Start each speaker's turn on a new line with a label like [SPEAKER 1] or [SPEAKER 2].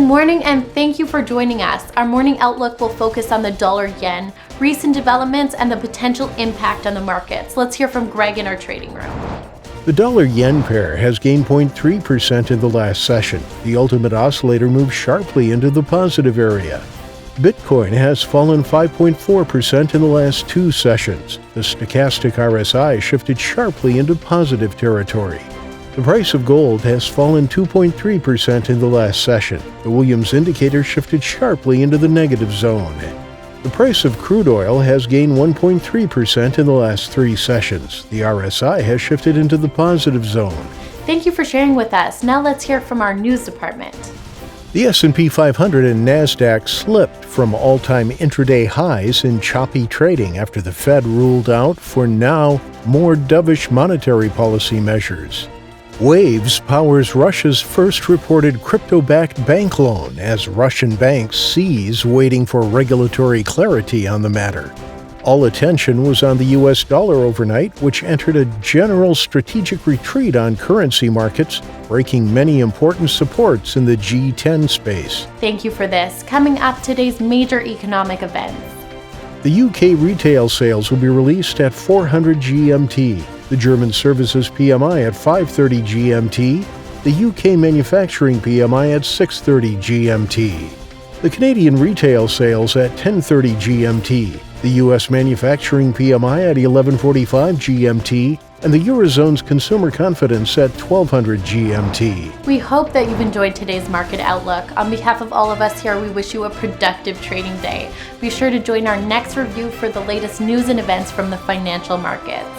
[SPEAKER 1] morning and thank you for joining us. Our morning outlook will focus on the dollar-yen, recent developments, and the potential impact on the markets. Let's hear from Greg in our trading room.
[SPEAKER 2] The dollar-yen pair has gained 0.3% in the last session. The ultimate oscillator moved sharply into the positive area. Bitcoin has fallen 5.4% in the last 2 sessions. The stochastic RSI shifted sharply into positive territory. The price of gold has fallen 2.3% in the last session. The Williams indicator shifted sharply into the negative zone. The price of crude oil has gained 1.3% in the last 3 sessions. The RSI has shifted into the positive zone.
[SPEAKER 1] Thank you for sharing with us. Now let's hear from our news department.
[SPEAKER 2] The S&P 500 and NASDAQ slipped from all-time intraday highs in choppy trading after the Fed ruled out, for now, more dovish monetary policy measures. Waves powers Russia's first reported crypto-backed bank loan as Russian banks seize, waiting for regulatory clarity on the matter. All attention was on the U.S. dollar overnight, which entered a general strategic retreat on currency markets, breaking many important supports in the G10 space.
[SPEAKER 1] Thank you for this. Coming up, today's major economic events.
[SPEAKER 2] The UK retail sales will be released at 400 GMT. The German services PMI at 5:30 GMT, the UK manufacturing PMI at 6:30 GMT, the Canadian retail sales at 10:30 GMT, the US manufacturing PMI at 11:45 GMT, and the Eurozone's consumer confidence at 1200 GMT.
[SPEAKER 1] We hope that you've enjoyed today's market outlook. On behalf of all of us here, we wish you a productive trading day. Be sure to join our next review for the latest news and events from the financial markets.